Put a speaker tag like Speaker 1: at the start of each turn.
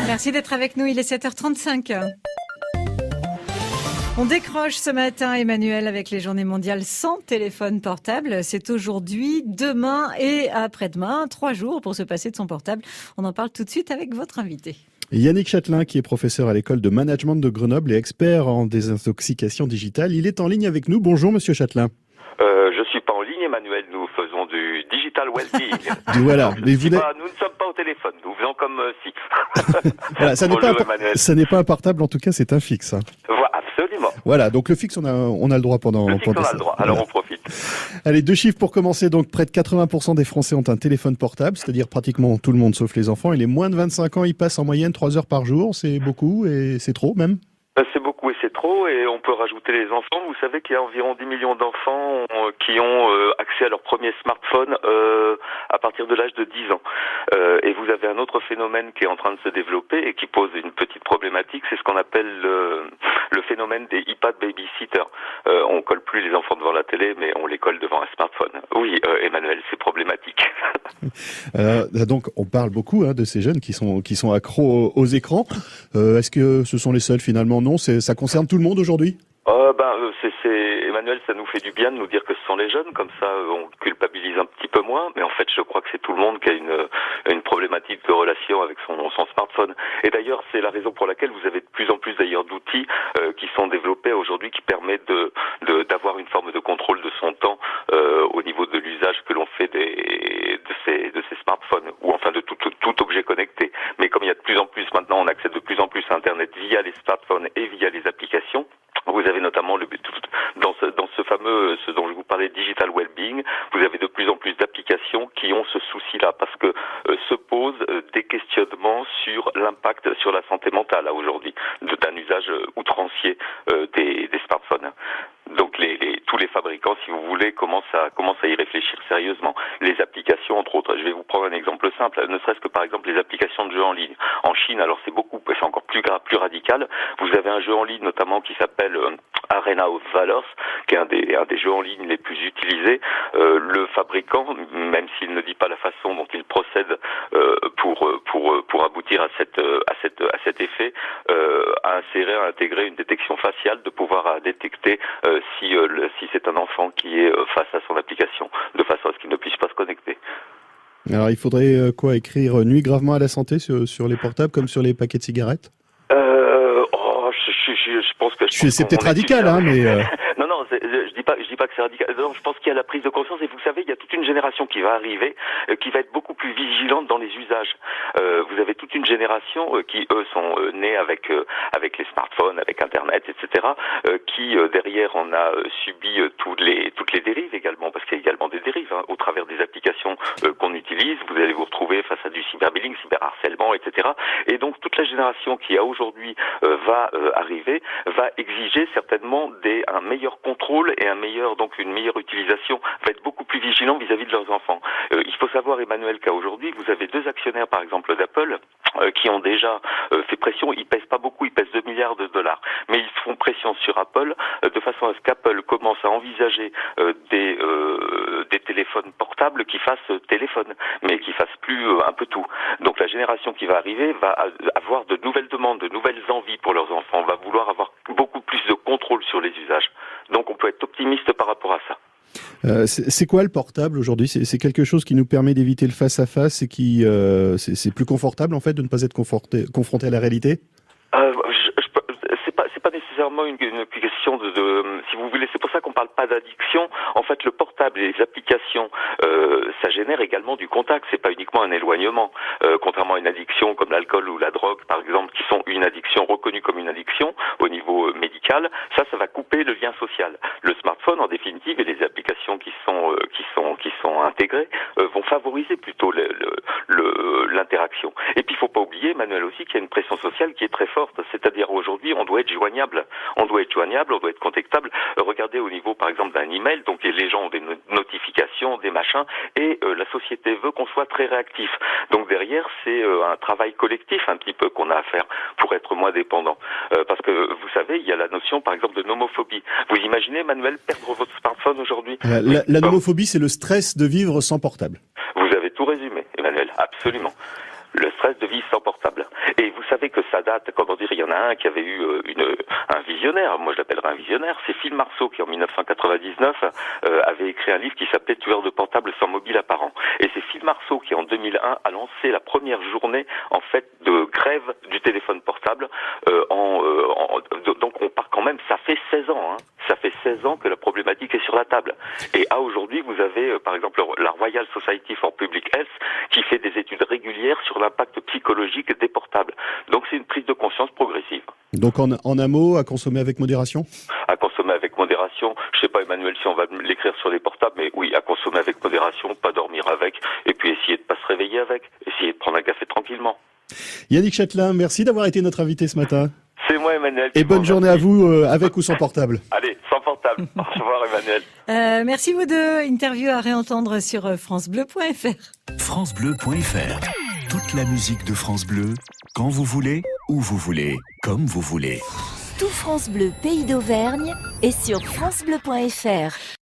Speaker 1: Merci d'être avec nous, il est 7h35. On décroche ce matin, Emmanuel, avec les journées mondiales sans téléphone portable. C'est aujourd'hui, demain et après-demain, 3 jours pour se passer de son portable. On en parle tout de suite avec votre invité.
Speaker 2: Yannick Châtelain, qui est professeur à l'école de management de Grenoble et expert en désintoxication digitale. Il est en ligne avec nous. Bonjour, monsieur Châtelain.
Speaker 3: Je suis pas en ligne, Emmanuel. Nous faisons du digital well-being.
Speaker 2: Voilà.
Speaker 3: Donc, nous ne sommes pas au téléphone. Nous faisons comme si.
Speaker 2: Voilà, ça n'est pas un portable, en tout cas, c'est un fixe. Hein.
Speaker 3: Voilà, absolument.
Speaker 2: Voilà, donc le fixe, on a le droit pendant.
Speaker 3: Le fixe, on a le droit. Alors
Speaker 2: voilà.
Speaker 3: on profite.
Speaker 2: Allez, 2 chiffres pour commencer. Donc, près de 80% des Français ont un téléphone portable, c'est-à-dire pratiquement tout le monde sauf les enfants. Et les moins de 25 ans, ils passent en moyenne 3 heures par jour. C'est beaucoup et c'est trop même.
Speaker 3: C'est beaucoup et c'est trop, et on peut rajouter les enfants. Vous savez qu'il y a environ 10 millions d'enfants qui ont accès à leur premier smartphone à partir de l'âge de 10 ans. Et vous avez un autre phénomène qui est en train de se développer et qui pose une petite problématique, c'est ce qu'on appelle le phénomène des iPad babysitter. On colle plus les enfants devant la télé, mais on les colle devant un smartphone. Oui, Emmanuel, c'est problématique.
Speaker 2: Donc, on parle beaucoup de ces jeunes qui sont accros aux écrans. Est-ce que ce sont les seuls finalement? Non, ça concerne tout le monde aujourd'hui?
Speaker 3: Emmanuel, ça nous fait du bien de nous dire que ce sont les jeunes, comme ça on culpabilise un petit peu moins, mais en fait je crois que c'est tout le monde qui a une problématique de relation avec son smartphone. Et d'ailleurs c'est la raison pour laquelle vous avez de plus en plus d'ailleurs d'outils qui sont développés aujourd'hui qui permettent d'avoir une forme de contrôle de son temps au niveau de l'usage que l'on fait de ces smartphones, ou enfin de tout objet connecté. Mais comme il y a de plus en plus maintenant, on accède de plus en plus à Internet via les smartphones et via les applications. Vous avez notamment dans ce fameux, ce dont je vous parlais, digital well-being, vous avez de plus en plus d'applications qui ont ce souci-là, parce que se posent des questionnements sur l'impact sur la santé mentale aujourd'hui d'un usage outrancier des smartphones. Donc tous les fabricants, si vous voulez, commencent à y réfléchir sérieusement. Les applications, entre autres. Je vais vous prendre un exemple simple, ne serait-ce que par exemple les applications de jeux en ligne. En Chine, alors c'est encore plus radical. Vous avez un jeu en ligne notamment qui s'appelle Arena of Valors, qui est un des jeux en ligne les plus utilisés. Le fabricant, même s'il ne dit pas la façon dont il procède pour aboutir à cet effet, a intégré une détection faciale de pouvoir détecter si c'est un enfant qui est face à son application, de façon à ce qu'il ne puisse pas se connecter.
Speaker 2: Alors il faudrait écrire nuit gravement à la santé sur les portables comme sur les paquets de cigarettes?
Speaker 3: Je pense que
Speaker 2: c'est peut-être radical, mais
Speaker 3: non, je dis pas que c'est radical. Non, je pense qu'il y a la prise de conscience, et vous savez, il y a toute une génération qui va arriver, qui va être beaucoup plus vigilante dans les usages. Vous avez toute une génération qui eux sont nés avec les smartphones, avec Internet, etc. Qui derrière on a subi toutes les dérives également, parce qu'il y a également des dérives au travers des applications qu'on utilise. Vous allez vous retrouver face à du cyberbullying, cyberharcèlement, etc. Et donc toute la génération qui a aujourd'hui va arriver, va exiger certainement un meilleur contrôle et une meilleure utilisation, va être beaucoup plus vigilant vis-à-vis de leurs enfants. Il faut savoir, Emmanuel, qu'à aujourd'hui, vous avez 2 actionnaires, par exemple, d'Apple, qui ont déjà fait pression. Ils pèsent pas beaucoup, ils pèsent 2 milliards de dollars. Mais ils font pression sur Apple, de façon à ce qu'Apple commence à envisager des téléphones portables qui fassent téléphone, mais qui fassent plus un peu tout. Donc la génération qui va arriver va avoir de nouvelles demandes, de nouvelles envies pour leurs enfants, va vouloir avoir beaucoup plus de contrôle sur les usages. Donc on peut être optimiste par rapport à ça.
Speaker 2: C'est quoi le portable aujourd'hui? C'est quelque chose qui nous permet d'éviter le face-à-face et qui c'est plus confortable en fait de ne pas être confronté à la réalité?
Speaker 3: C'est pas nécessairement une question si vous voulez, c'est pour ça qu'on parle pas d'addiction. En fait, le portable et les applications, ça génère également du contact. C'est pas uniquement un éloignement. Contrairement à une addiction comme l'alcool ou la drogue, par exemple, qui sont une addiction reconnue comme une addiction au niveau médical, ça va couper le lien social. Le smartphone, en définitive, et les applications qui sont intégrées vont favoriser plutôt l'interaction. Et puis, il faut pas oublier, Emmanuel, aussi, qu'il y a une pression sociale qui est très forte. C'est-à-dire aujourd'hui, on doit être joignable, on doit être contactable. Regardez au niveau, par exemple, d'un email, donc les gens ont des notifications, des machins, et la société veut qu'on soit très réactif. Donc derrière, c'est un travail collectif un petit peu qu'on a à faire pour être moins dépendant. Parce que vous savez, il y a la notion, par exemple, de nomophobie. Vous imaginez, Emmanuel, perdre votre smartphone aujourd'hui?
Speaker 2: La nomophobie, c'est le stress de vivre sans portable.
Speaker 3: Vous avez tout résumé, Emmanuel, absolument. Le stress de vivre sans portable. Et vous savez date, comment dire, il y en a un qui avait eu un visionnaire, moi je l'appellerais un visionnaire, c'est Phil Marceau qui en 1999 avait écrit un livre qui s'appelait Tueurs de portables sans mobile apparent. Et c'est Phil Marceau qui en 2001 a lancé la première journée en fait de grève du téléphone portable. Donc on part quand même, ça fait 16 ans, hein. Ça fait 16 ans que la problématique est sur la table. Et à aujourd'hui, vous avez par exemple la Royal Society for Public Health qui fait des études régulières sur l'impact psychologique des portables. Donc c'est une prise de conscience progressive.
Speaker 2: Donc en un mot, à consommer avec modération ?
Speaker 3: À consommer avec modération. Je sais pas, Emmanuel, si on va l'écrire sur les portables, mais oui, à consommer avec modération, pas dormir avec, et puis essayer de pas se réveiller avec, essayer de prendre un café tranquillement.
Speaker 2: Yannick Châtelain, merci d'avoir été notre invité ce matin.
Speaker 3: C'est moi, Emmanuel.
Speaker 2: Et bonne journée à vous, avec ou sans portable.
Speaker 3: Allez, sans portable. Au revoir, Emmanuel.
Speaker 1: Merci vous deux. Interview à réentendre sur francebleu.fr.
Speaker 4: francebleu.fr. Toute la musique de France Bleu, quand vous voulez, où vous voulez, comme vous voulez.
Speaker 5: Tout France Bleu Pays d'Auvergne est sur francebleu.fr.